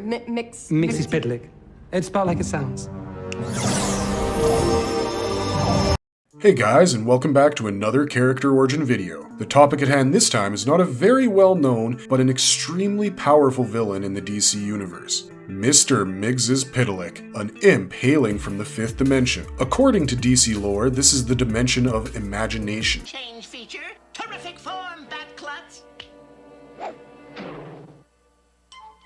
Mxyzptlk. It's spelled like it sounds. Hey guys, and welcome back to another character origin video. The topic at hand this time is not a very well known, but an extremely powerful villain in the DC universe. Mr. Mxyzptlk, an imp hailing from the 5th dimension. According to DC lore, this is the dimension of imagination. Change feature, terrific form, Batklutz.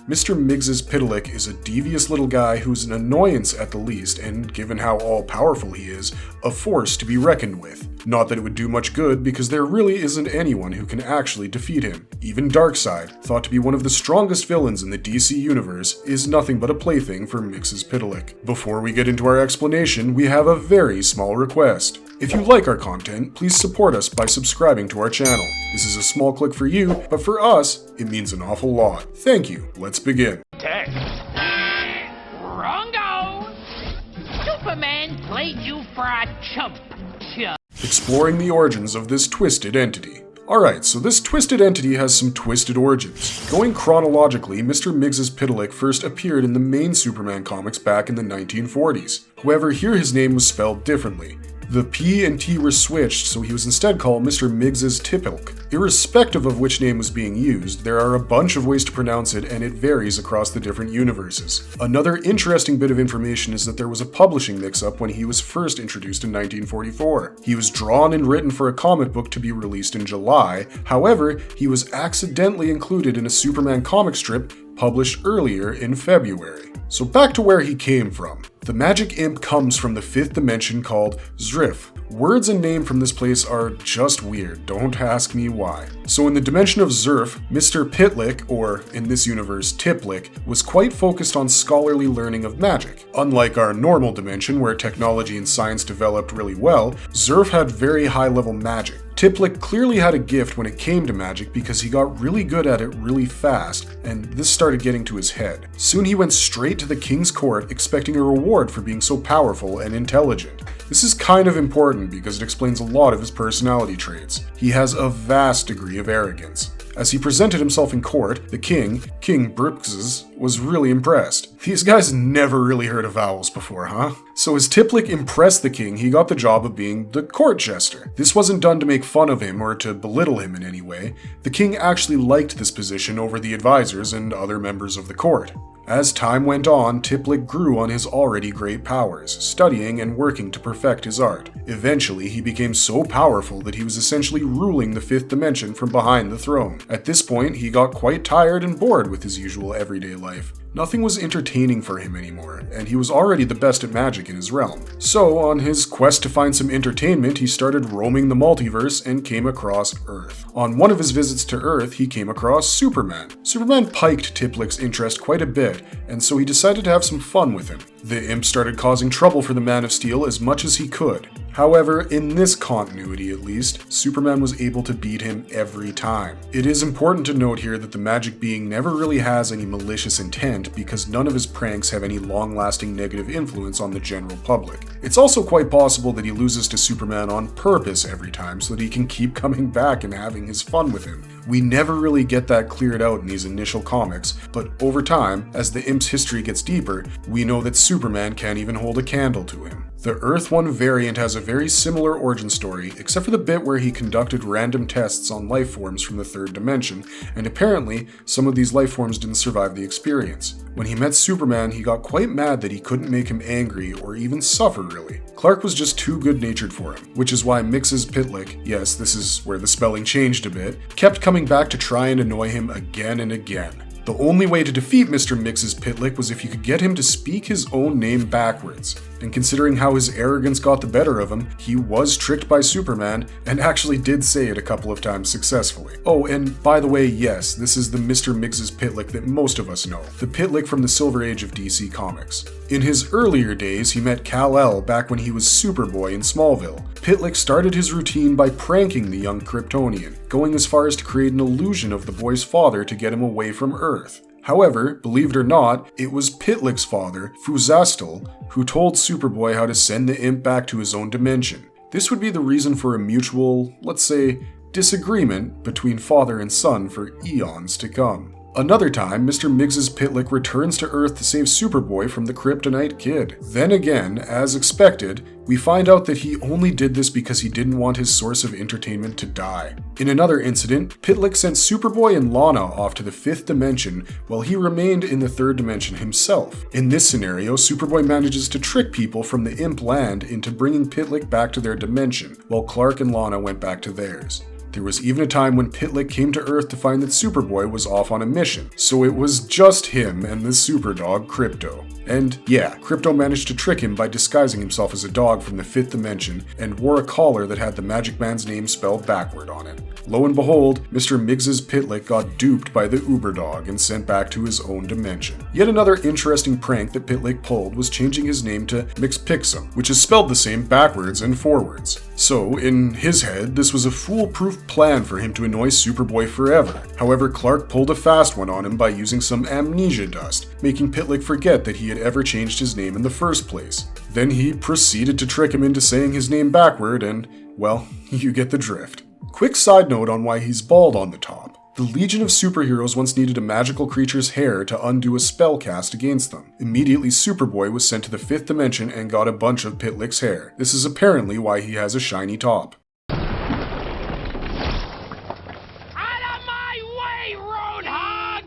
Mr. Mxyzptlk is a devious little guy who's an annoyance at the least, and given how all-powerful he is, a force to be reckoned with. Not that it would do much good, because there really isn't anyone who can actually defeat him. Even Darkseid, thought to be one of the strongest villains in the DC universe, is nothing but a plaything for Mxyzptlk. Before we get into our explanation, we have a very small request. If you like our content, please support us by subscribing to our channel. This is a small click for you, but for us, it means an awful lot. Thank you. Let's begin. Text. Wrongo! Superman played you for a chump. Exploring the origins of this twisted entity. Alright, so this twisted entity has some twisted origins. Going chronologically, Mr. Mxyzptlk first appeared in the main Superman comics back in the 1940s. However, here his name was spelled differently. The P and T were switched, so he was instead called Mr. Mxyzptlk. Irrespective of which name was being used, there are a bunch of ways to pronounce it, and it varies across the different universes. Another interesting bit of information is that there was a publishing mix-up when he was first introduced in 1944. He was drawn and written for a comic book to be released in July, however, he was accidentally included in a Superman comic strip published earlier in February. So back to where he came from. The magic imp comes from the 5th dimension called Mxyzptlk. Words and name from this place are just weird, don't ask me why. So in the dimension of Mxyzptlk, Mr. Pitlick, or in this universe Tiplik, was quite focused on scholarly learning of magic. Unlike our normal dimension where technology and science developed really well, Mxyzptlk had very high level magic. Tiplik clearly had a gift when it came to magic because he got really good at it really fast, and this started getting to his head. Soon he went straight to the king's court expecting a reward for being so powerful and intelligent. This is kind of important because it explains a lot of his personality traits. He has a vast degree of arrogance. As he presented himself in court, the king, King Brxz, was really impressed. These guys never really heard of vowels before, huh? So as Tiplik impressed the king, he got the job of being the court jester. This wasn't done to make fun of him or to belittle him in any way. The king actually liked this position over the advisors and other members of the court. As time went on, Tiplik grew on his already great powers, studying and working to perfect his art. Eventually, he became so powerful that he was essentially ruling the 5th dimension from behind the throne. At this point, he got quite tired and bored with his usual everyday life. Nothing was entertaining for him anymore, and he was already the best at magic in his realm. So, on his quest to find some entertainment, he started roaming the multiverse and came across Earth. On one of his visits to Earth, he came across Superman. Superman piqued Tiplik's interest quite a bit, and so he decided to have some fun with him. The imp started causing trouble for the Man of Steel as much as he could. However, in this continuity at least, Superman was able to beat him every time. It is important to note here that the magic being never really has any malicious intent because none of his pranks have any long-lasting negative influence on the general public. It's also quite possible that he loses to Superman on purpose every time so that he can keep coming back and having his fun with him. We never really get that cleared out in these initial comics, but over time, as the imp's history gets deeper, we know that Superman can't even hold a candle to him. The Earth 1 variant has a very similar origin story, except for the bit where he conducted random tests on life forms from the 3rd dimension, and apparently, some of these life forms didn't survive the experience. When he met Superman, he got quite mad that he couldn't make him angry or even suffer really. Clark was just too good-natured for him, which is why Mxyzptlk, yes, this is where the spelling changed a bit, kept coming back to try and annoy him again and again. The only way to defeat Mr. Mxyzptlk was if you could get him to speak his own name backwards. And considering how his arrogance got the better of him, he was tricked by Superman and actually did say it a couple of times successfully. Oh, and by the way, yes, this is the Mr. Mxyzptlk that most of us know, the Pitlick from the Silver Age of DC Comics. In his earlier days, he met Kal-El back when he was Superboy in Smallville. Pitlick started his routine by pranking the young Kryptonian, going as far as to create an illusion of the boy's father to get him away from Earth. However, believe it or not, it was Pitlick's father, Mxyzptlk, who told Superboy how to send the imp back to his own dimension. This would be the reason for a mutual, let's say, disagreement between father and son for eons to come. Another time, Mr. Mxyzptlk returns to Earth to save Superboy from the Kryptonite Kid. Then again, as expected, we find out that he only did this because he didn't want his source of entertainment to die. In another incident, Ptlik sent Superboy and Lana off to the 5th dimension while he remained in the 3rd dimension himself. In this scenario, Superboy manages to trick people from the Imp land into bringing Ptlik back to their dimension, while Clark and Lana went back to theirs. There was even a time when Ptlik came to Earth to find that Superboy was off on a mission, so it was just him and the superdog Krypto. And yeah, Krypto managed to trick him by disguising himself as a dog from the 5th dimension and wore a collar that had the Magic Man's name spelled backward on it. Lo and behold, Mr. Mxyzptlk got duped by the Uber dog and sent back to his own dimension. Yet another interesting prank that Ptlik pulled was changing his name to Mxyzptlk, which is spelled the same backwards and forwards. So, in his head, this was a foolproof plan for him to annoy Superboy forever. However, Clark pulled a fast one on him by using some amnesia dust, making Ptlik forget that he had ever changed his name in the first place. Then he proceeded to trick him into saying his name backward and, well, you get the drift. Quick side note on why he's bald on the top. The Legion of Superheroes once needed a magical creature's hair to undo a spell cast against them. Immediately, Superboy was sent to the 5th dimension and got a bunch of Ptlik's hair. This is apparently why he has a shiny top. Out of my way, roadhog!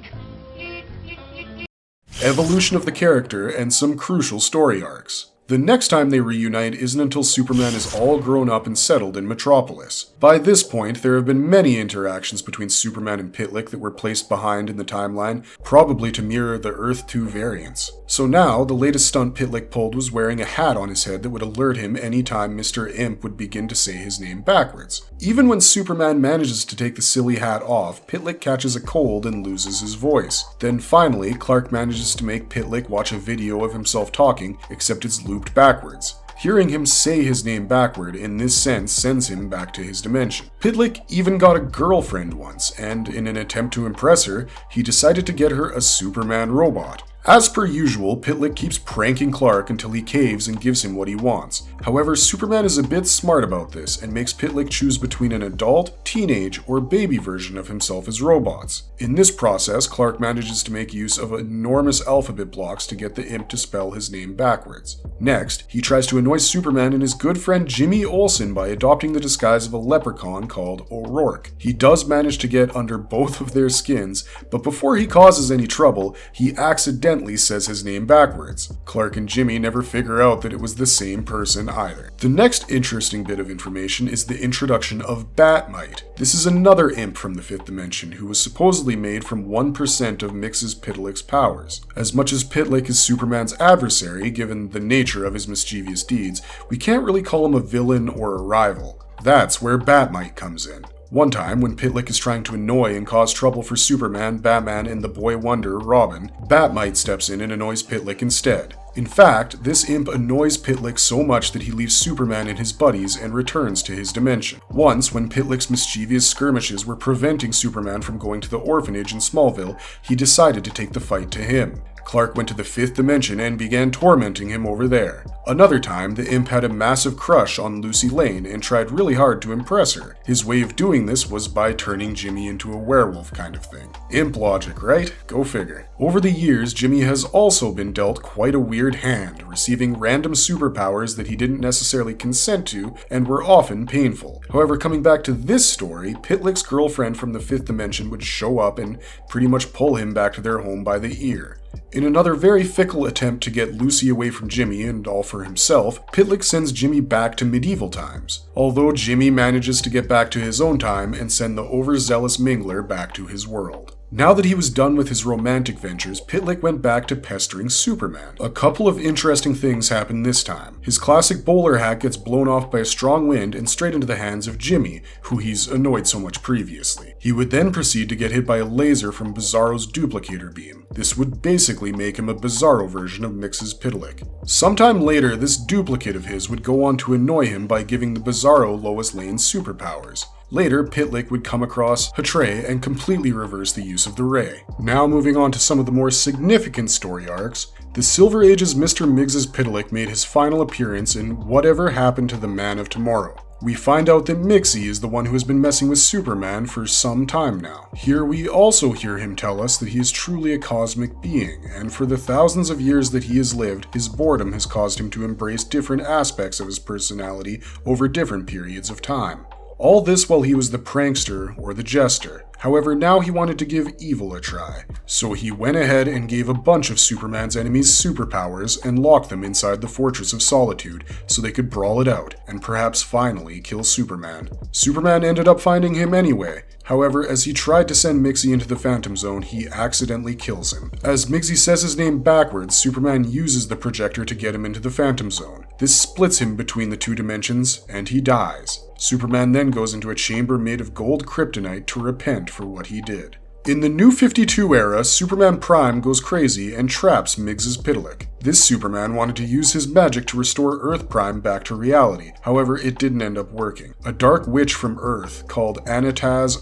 Evolution of the character and some crucial story arcs. The next time they reunite isn't until Superman is all grown up and settled in Metropolis. By this point, there have been many interactions between Superman and Ptlik that were placed behind in the timeline, probably to mirror the Earth 2 variants. So now, the latest stunt Ptlik pulled was wearing a hat on his head that would alert him anytime Mr. Imp would begin to say his name backwards. Even when Superman manages to take the silly hat off, Ptlik catches a cold and loses his voice. Then finally, Clark manages to make Ptlik watch a video of himself talking, except it's looped backwards. Hearing him say his name backward in this sense sends him back to his dimension. Ptlik even got a girlfriend once, and in an attempt to impress her, he decided to get her a Superman robot. As per usual, Ptlik keeps pranking Clark until he caves and gives him what he wants. However, Superman is a bit smart about this and makes Ptlik choose between an adult, teenage, or baby version of himself as robots. In this process, Clark manages to make use of enormous alphabet blocks to get the Imp to spell his name backwards. Next, he tries to annoy Superman and his good friend Jimmy Olsen by adopting the disguise of a leprechaun called O'Rourke. He does manage to get under both of their skins, but before he causes any trouble, he accidentally says his name backwards. Clark and Jimmy never figure out that it was the same person either. The next interesting bit of information is the introduction of Batmite. This is another imp from the 5th dimension who was supposedly made from 1% of Mxyzptlk's powers. As much as Ptlik is Superman's adversary, given the nature of his mischievous deeds, we can't really call him a villain or a rival. That's where Batmite comes in. One time, when Ptlik is trying to annoy and cause trouble for Superman, Batman, and the Boy Wonder, Robin, Batmite steps in and annoys Ptlik instead. In fact, this imp annoys Ptlik so much that he leaves Superman and his buddies and returns to his dimension. Once, when Ptlik's mischievous skirmishes were preventing Superman from going to the orphanage in Smallville, he decided to take the fight to him. Clark went to the 5th dimension and began tormenting him over there. Another time, the imp had a massive crush on Lucy Lane and tried really hard to impress her. His way of doing this was by turning Jimmy into a werewolf kind of thing. Imp logic, right? Go figure. Over the years, Jimmy has also been dealt quite a weird hand, receiving random superpowers that he didn't necessarily consent to and were often painful. However, coming back to this story, Ptlik's girlfriend from the 5th dimension would show up and pretty much pull him back to their home by the ear. In another very fickle attempt to get Lucy away from Jimmy and all for himself, Ptlik sends Jimmy back to medieval times, although Jimmy manages to get back to his own time and send the overzealous Mingler back to his world. Now that he was done with his romantic ventures, Ptlik went back to pestering Superman. A couple of interesting things happen this time. His classic bowler hat gets blown off by a strong wind and straight into the hands of Jimmy, who he's annoyed so much previously. He would then proceed to get hit by a laser from Bizarro's duplicator beam. This would basically make him a Bizarro version of Mxyzptlk. Sometime later, this duplicate of his would go on to annoy him by giving the Bizarro Lois Lane superpowers. Later, Ptlik would come across Hatray and completely reverse the use of the Ray. Now moving on to some of the more significant story arcs, the Silver Age's Mr. Mxyzptlk made his final appearance in Whatever Happened to the Man of Tomorrow. We find out that Mxy is the one who has been messing with Superman for some time now. Here we also hear him tell us that he is truly a cosmic being, and for the thousands of years that he has lived, his boredom has caused him to embrace different aspects of his personality over different periods of time. All this while he was the prankster or the jester. However, now he wanted to give evil a try. So he went ahead and gave a bunch of Superman's enemies superpowers and locked them inside the Fortress of Solitude so they could brawl it out and perhaps finally kill Superman. Superman ended up finding him anyway. However, as he tried to send Mxy into the Phantom Zone, he accidentally kills him. As Mxy says his name backwards, Superman uses the projector to get him into the Phantom Zone. This splits him between the two dimensions, and he dies. Superman then goes into a chamber made of gold kryptonite to repent for what he did. In the New 52 era, Superman Prime goes crazy and traps Mxyzptlk. This Superman wanted to use his magic to restore Earth Prime back to reality, however it didn't end up working. A dark witch from Earth, called Anataz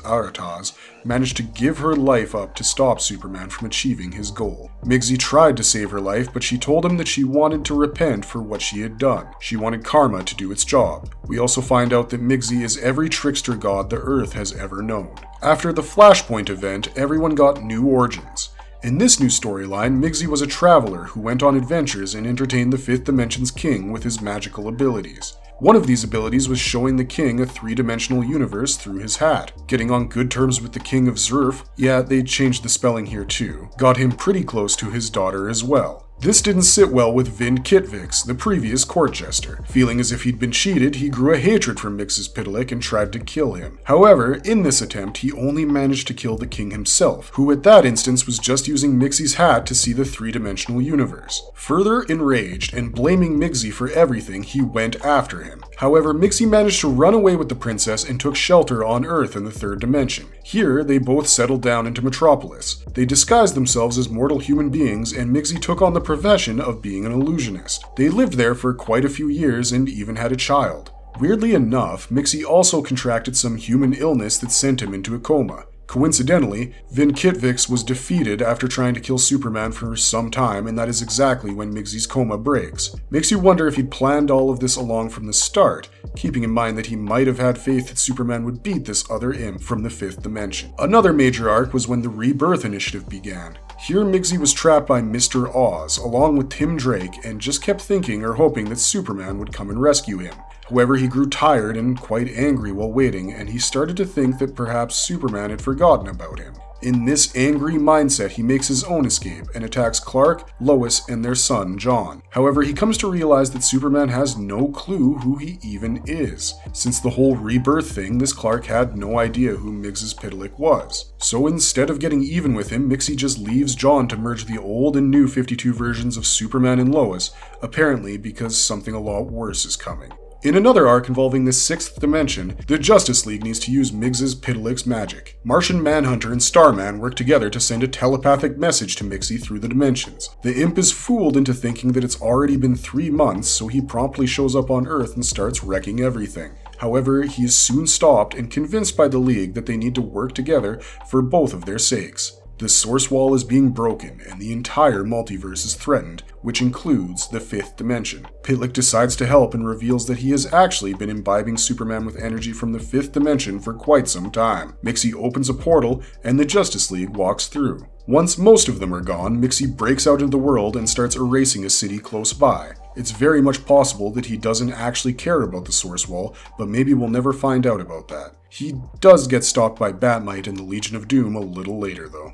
managed to give her life up to stop Superman from achieving his goal. Mxy tried to save her life, but she told him that she wanted to repent for what she had done. She wanted karma to do its job. We also find out that Mxy is every trickster god the Earth has ever known. After the Flashpoint event, everyone got new origins. In this new storyline, Mxy was a traveler who went on adventures and entertained the Fifth Dimension's king with his magical abilities. One of these abilities was showing the king a three-dimensional universe through his hat. Getting on good terms with the king of Zerf, yeah, they changed the spelling here too, got him pretty close to his daughter as well. This didn't sit well with Mxyzptlk, the previous court jester. Feeling as if he'd been cheated, he grew a hatred for Mxyzptlk and tried to kill him. However, in this attempt, he only managed to kill the king himself, who at that instance was just using Mxy's hat to see the three-dimensional universe. Further enraged and blaming Mxy for everything, he went after him. However, Mxy managed to run away with the princess and took shelter on Earth in the third dimension. Here, they both settled down into Metropolis. They disguised themselves as mortal human beings, and Mxy took on the profession of being an illusionist. They lived there for quite a few years and even had a child. Weirdly enough, Mxy also contracted some human illness that sent him into a coma. Coincidentally, Mxyzptlk was defeated after trying to kill Superman for some time, and that is exactly when Mxy's coma breaks. Makes you wonder if he'd planned all of this along from the start, keeping in mind that he might have had faith that Superman would beat this other imp from the fifth dimension. Another major arc was when the Rebirth initiative began. Here Mxy was trapped by Mr. Oz, along with Tim Drake, and just kept thinking or hoping that Superman would come and rescue him. However, he grew tired and quite angry while waiting, and he started to think that perhaps Superman had forgotten about him. In this angry mindset, he makes his own escape and attacks Clark, Lois, and their son, John. However, he comes to realize that Superman has no clue who he even is. Since the whole rebirth thing, this Clark had no idea who Mxyzptlk was. So instead of getting even with him, Mxy just leaves John to merge the old and new 52 versions of Superman and Lois, apparently because something a lot worse is coming. In another arc involving the sixth dimension, the Justice League needs to use Mxyzptlk's magic. Martian Manhunter and Starman work together to send a telepathic message to Mxy through the dimensions. The imp is fooled into thinking that it's already been 3 months, so he promptly shows up on Earth and starts wrecking everything. However, he is soon stopped and convinced by the League that they need to work together for both of their sakes. The source wall is being broken, and the entire multiverse is threatened, which includes the fifth dimension. Ptlk decides to help and reveals that he has actually been imbibing Superman with energy from the fifth dimension for quite some time. Mxy opens a portal, and the Justice League walks through. Once most of them are gone, Mxy breaks out into the world and starts erasing a city close by. It's very much possible that he doesn't actually care about the source wall, but maybe we'll never find out about that. He does get stopped by Batmite and the Legion of Doom a little later, though.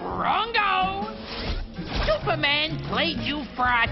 Wrongo! Superman played you for a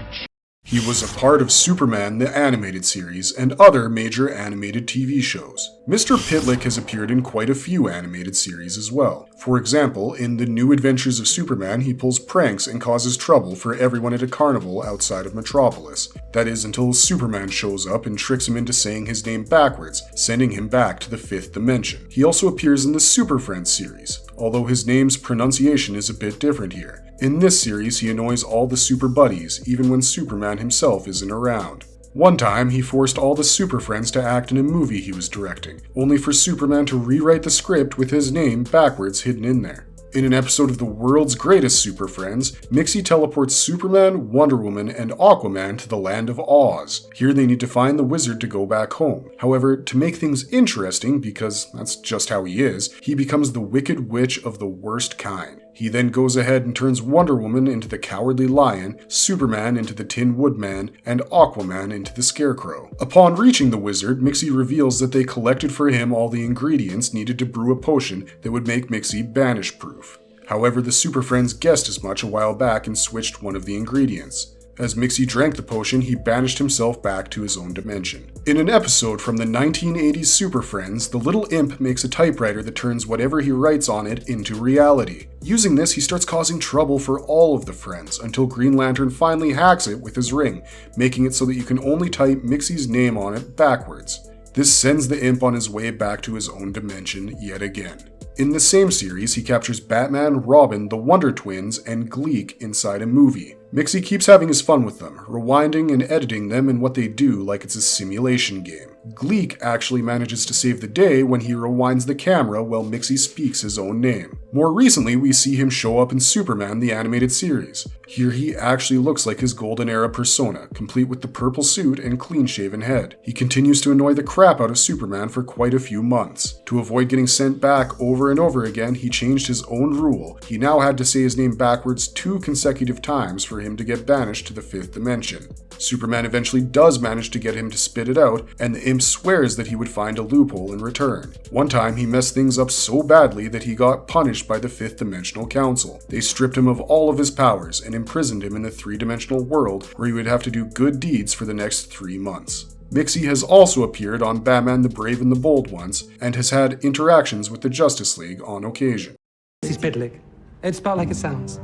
He was a part of Superman the Animated Series and other major animated TV shows. Mr. Ptlk has appeared in quite a few animated series as well. For example, in The New Adventures of Superman, he pulls pranks and causes trouble for everyone at a carnival outside of Metropolis. That is until Superman shows up and tricks him into saying his name backwards, sending him back to the fifth dimension. He also appears in the Super Friends series, although his name's pronunciation is a bit different here. In this series, he annoys all the super buddies, even when Superman himself isn't around. One time, he forced all the Super Friends to act in a movie he was directing, only for Superman to rewrite the script with his name backwards hidden in there. In an episode of the world's greatest Super Friends, Mxy teleports Superman, Wonder Woman, and Aquaman to the land of Oz. Here they need to find the wizard to go back home. However, to make things interesting, because that's just how he is, he becomes the Wicked Witch of the worst kind. He then goes ahead and turns Wonder Woman into the Cowardly Lion, Superman into the Tin Woodman, and Aquaman into the Scarecrow. Upon reaching the wizard, Mxy reveals that they collected for him all the ingredients needed to brew a potion that would make Mxy banish-proof. However, the Super Friends guessed as much a while back and switched one of the ingredients. As Mxy drank the potion, he banished himself back to his own dimension. In an episode from the 1980s Super Friends, the little imp makes a typewriter that turns whatever he writes on it into reality. Using this, he starts causing trouble for all of the friends, until Green Lantern finally hacks it with his ring, making it so that you can only type Mxy's name on it backwards. This sends the imp on his way back to his own dimension yet again. In the same series, he captures Batman, Robin, the Wonder Twins, and Gleek inside a movie. Mxy keeps having his fun with them, rewinding and editing them and what they do like it's a simulation game. Gleek actually manages to save the day when he rewinds the camera while Mxy speaks his own name. More recently, we see him show up in Superman the animated series. Here he actually looks like his Golden Era persona, complete with the purple suit and clean-shaven head. He continues to annoy the crap out of Superman for quite a few months. To avoid getting sent back over and over again, he changed his own rule. He now had to say his name backwards 2 consecutive times for him to get banished to the 5th dimension. Superman eventually does manage to get him to spit it out, and the imp swears that he would find a loophole in return. One time he messed things up so badly that he got punished by the 5th Dimensional Council. They stripped him of all of his powers and imprisoned him in the 3-dimensional world where he would have to do good deeds for the next 3 months. Mxy has also appeared on Batman the Brave and the Bold once, and has had interactions with the Justice League on occasion. Mxyzptlk. It's spelled like it sounds.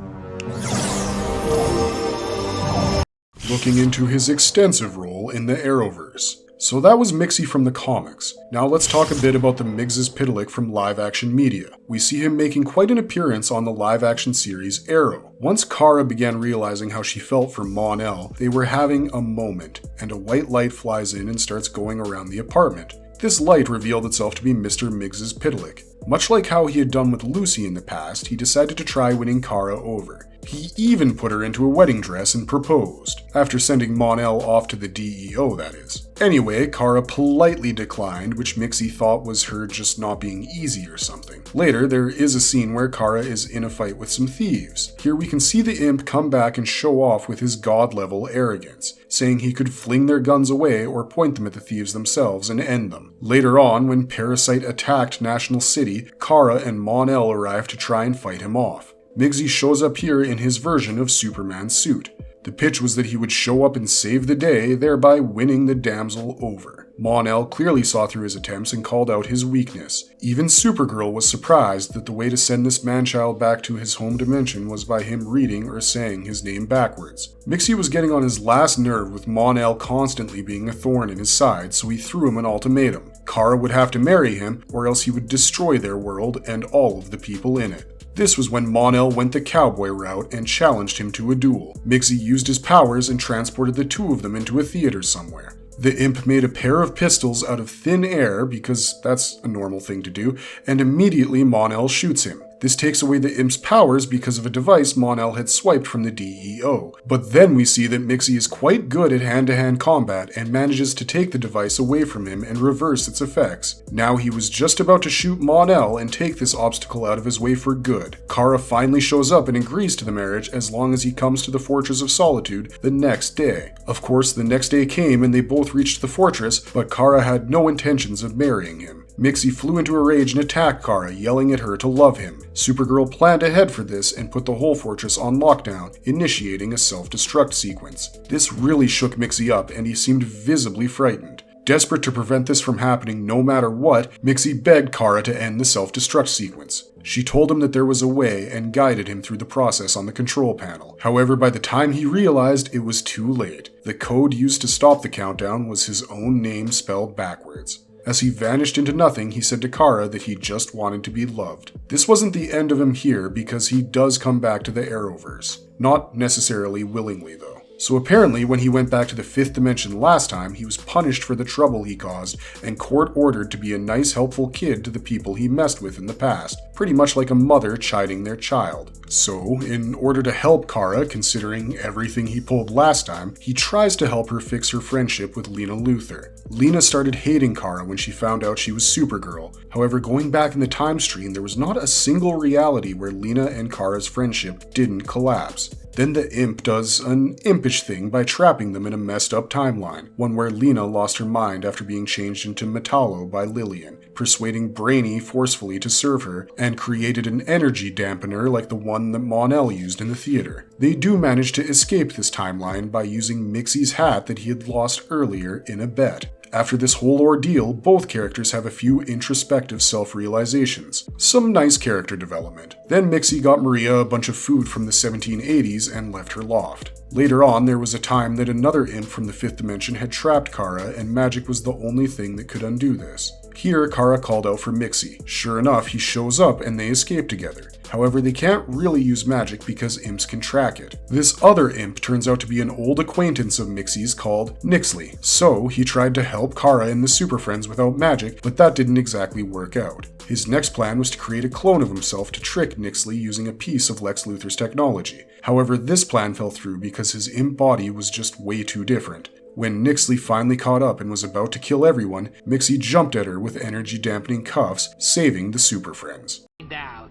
Looking into his extensive role in the Arrowverse. So that was Mxy from the comics. Now let's talk a bit about the Mxyzptlk from live-action media. We see him making quite an appearance on the live-action series Arrow. Once Kara began realizing how she felt for Mon-El, they were having a moment, and a white light flies in and starts going around the apartment. This light revealed itself to be Mr. Mxyzptlk. Much like how he had done with Lucy in the past, he decided to try winning Kara over. He even put her into a wedding dress and proposed, after sending Mon-El off to the DEO, that is. Anyway, Kara politely declined, which Mxy thought was her just not being easy or something. Later, there is a scene where Kara is in a fight with some thieves. Here we can see the imp come back and show off with his god-level arrogance, saying he could fling their guns away or point them at the thieves themselves and end them. Later on, when Parasite attacked National City, Kara and Mon-El arrive to try and fight him off. Mxy shows up here in his version of Superman's suit. The pitch was that he would show up and save the day, thereby winning the damsel over. Mon-El clearly saw through his attempts and called out his weakness. Even Supergirl was surprised that the way to send this man-child back to his home dimension was by him reading or saying his name backwards. Mxy was getting on his last nerve with Mon-El constantly being a thorn in his side, so he threw him an ultimatum. Kara would have to marry him, or else he would destroy their world and all of the people in it. This was when Mon-El went the cowboy route and challenged him to a duel. Mxy used his powers and transported the two of them into a theater somewhere. The imp made a pair of pistols out of thin air, because that's a normal thing to do, and immediately Mon-El shoots him. This takes away the imp's powers because of a device Mon-El had swiped from the DEO. But then we see that Mxy is quite good at hand-to-hand combat and manages to take the device away from him and reverse its effects. Now he was just about to shoot Mon-El and take this obstacle out of his way for good. Kara finally shows up and agrees to the marriage as long as he comes to the Fortress of Solitude the next day. Of course, the next day came and they both reached the fortress, but Kara had no intentions of marrying him. Mxy flew into a rage and attacked Kara, yelling at her to love him. Supergirl planned ahead for this and put the whole fortress on lockdown, initiating a self-destruct sequence. This really shook Mxy up and he seemed visibly frightened. Desperate to prevent this from happening no matter what, Mxy begged Kara to end the self-destruct sequence. She told him that there was a way and guided him through the process on the control panel. However, by the time he realized, it was too late. The code used to stop the countdown was his own name spelled backwards. As he vanished into nothing, he said to Kara that he just wanted to be loved. This wasn't the end of him here, because he does come back to the Arrowverse. Not necessarily willingly, though. So apparently when he went back to the 5th dimension last time, he was punished for the trouble he caused and court-ordered to be a nice helpful kid to the people he messed with in the past, pretty much like a mother chiding their child. So, in order to help Kara, considering everything he pulled last time, he tries to help her fix her friendship with Lena Luthor. Lena started hating Kara when she found out she was Supergirl. However, going back in the time stream, there was not a single reality where Lena and Kara's friendship didn't collapse. Then the imp does an impish thing by trapping them in a messed up timeline, one where Lena lost her mind after being changed into Metallo by Lillian, persuading Brainy forcefully to serve her, and created an energy dampener like the one that Mon-El used in the theater. They do manage to escape this timeline by using Mixie's hat that he had lost earlier in a bet. After this whole ordeal, both characters have a few introspective self-realizations. Some nice character development. Then Mxyzptlk got Maria a bunch of food from the 1780s and left her loft. Later on, there was a time that another imp from the 5th dimension had trapped Kara, and magic was the only thing that could undo this. Here, Kara called out for Mxyzptlk. Sure enough, he shows up and they escape together. However, they can't really use magic because imps can track it. This other imp turns out to be an old acquaintance of Mixie's called Nyxly. So, he tried to help Kara and the Super Friends without magic, but that didn't exactly work out. His next plan was to create a clone of himself to trick Nyxly using a piece of Lex Luthor's technology. However, this plan fell through because his imp body was just way too different. When Nyxly finally caught up and was about to kill everyone, Mxyzptlk jumped at her with energy-dampening cuffs, saving the Super Friends. Down.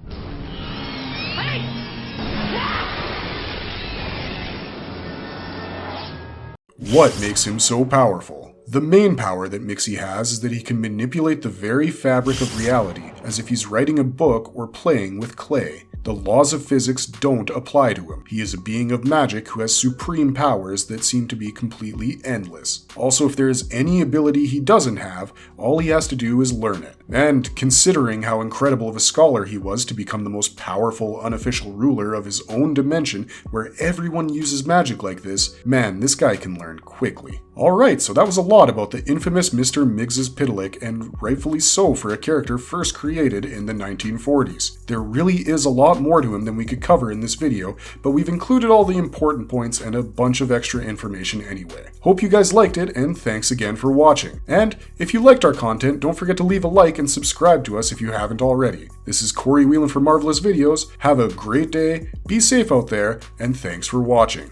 What makes him so powerful? The main power that Mxyzptlk has is that he can manipulate the very fabric of reality, as if he's writing a book or playing with clay. The laws of physics don't apply to him. He is a being of magic who has supreme powers that seem to be completely endless. Also, if there is any ability he doesn't have, all he has to do is learn it. And considering how incredible of a scholar he was to become the most powerful unofficial ruler of his own dimension where everyone uses magic like this, man, this guy can learn quickly. Alright, so that was a lot about the infamous Mr. Mxyzptlk, and rightfully so for a character first created in the 1940s. There really is a lot more to him than we could cover in this video, but we've included all the important points and a bunch of extra information anyway. Hope you guys liked it, and thanks again for watching. And if you liked our content, don't forget to leave a like and subscribe to us if you haven't already. This is Corey Whelan for Marvelous Videos. Have a great day, be safe out there, and thanks for watching.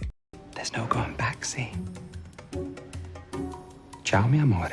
There's no going back, see? Ciao, mi amore.